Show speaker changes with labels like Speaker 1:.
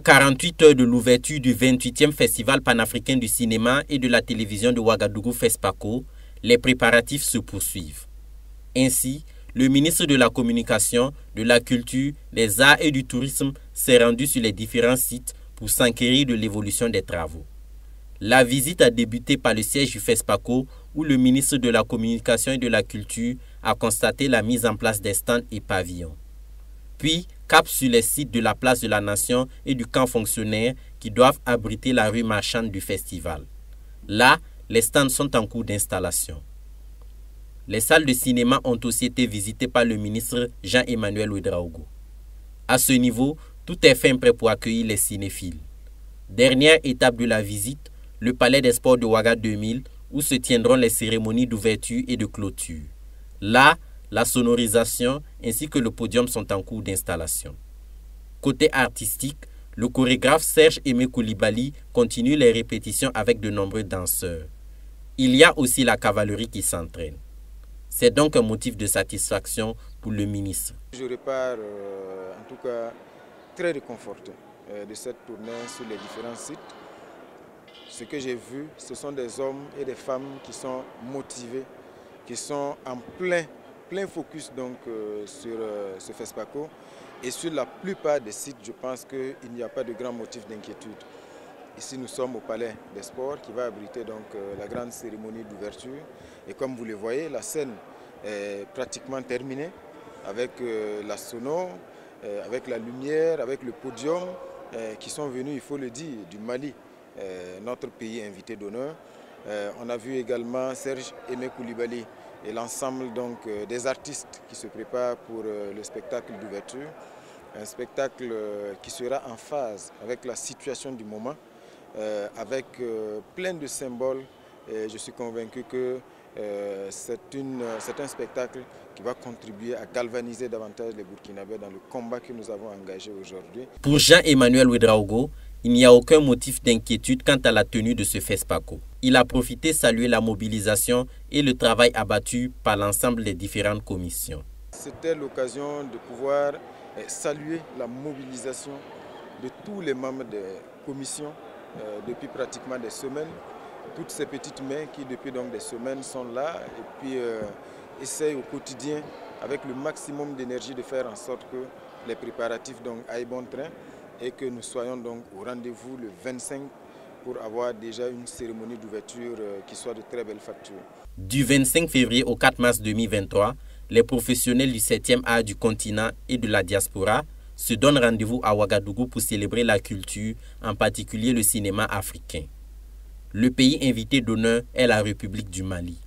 Speaker 1: 48 heures de l'ouverture du 28e Festival panafricain du cinéma et de la télévision de Ouagadougou FESPACO, les préparatifs se poursuivent. Ainsi, le ministre de la Communication, de la Culture, des Arts et du Tourisme s'est rendu sur les différents sites pour s'enquérir de l'évolution des travaux. La visite a débuté par le siège du FESPACO où le ministre de la Communication et de la Culture a constaté la mise en place des stands et pavillons. Puis, cap sur les sites de la place de la Nation et du camp fonctionnaire qui doivent abriter la rue marchande du festival. Là, les stands sont en cours d'installation. Les salles de cinéma ont aussi été visitées par le ministre Jean-Emmanuel Ouedraogo. À ce niveau, tout est fin prêt pour accueillir les cinéphiles. Dernière étape de la visite, le Palais des Sports de Ouaga 2000, où se tiendront les cérémonies d'ouverture et de clôture. Là, la sonorisation ainsi que le podium sont en cours d'installation. Côté artistique, le chorégraphe Serge Aimé Koulibaly continue les répétitions avec de nombreux danseurs. Il y a aussi la cavalerie qui s'entraîne. C'est donc un motif de satisfaction pour le ministre.
Speaker 2: Je repars en tout cas très réconforté de cette tournée sur les différents sites. Ce que j'ai vu, ce sont des hommes et des femmes qui sont motivés, qui sont en plein focus donc, sur ce FESPACO. Et sur la plupart des sites, je pense qu'il n'y a pas de grand motif d'inquiétude. Ici, nous sommes au Palais des Sports qui va abriter donc, la grande cérémonie d'ouverture. Et comme vous le voyez, la scène est pratiquement terminée avec la sono, avec la lumière, avec le podium qui sont venus, il faut le dire, du Mali, notre pays invité d'honneur. On a vu également Serge Aimé Koulibaly et l'ensemble donc des artistes qui se préparent pour le spectacle d'ouverture. Un spectacle qui sera en phase avec la situation du moment, avec plein de symboles. Et je suis convaincu que c'est un spectacle qui va contribuer à galvaniser davantage les Burkinabés dans le combat que nous avons engagé aujourd'hui.
Speaker 1: Pour Jean-Emmanuel Ouedraogo, il n'y a aucun motif d'inquiétude quant à la tenue de ce FESPACO. Il a profité saluer la mobilisation et le travail abattu par l'ensemble des différentes commissions.
Speaker 2: C'était l'occasion de pouvoir saluer la mobilisation de tous les membres des commissions depuis pratiquement des semaines. Toutes ces petites mains qui depuis donc des semaines sont là et puis essayent au quotidien avec le maximum d'énergie de faire en sorte que les préparatifs donc aillent bon train et que nous soyons donc au rendez-vous le 25 pour avoir déjà une cérémonie d'ouverture qui soit de très belle facture. Du 25 février au 4 mars 2023, les professionnels du 7e art du continent et de la diaspora se donnent rendez-vous à Ouagadougou pour célébrer la culture, en particulier le cinéma africain. Le pays invité d'honneur est la République du Mali.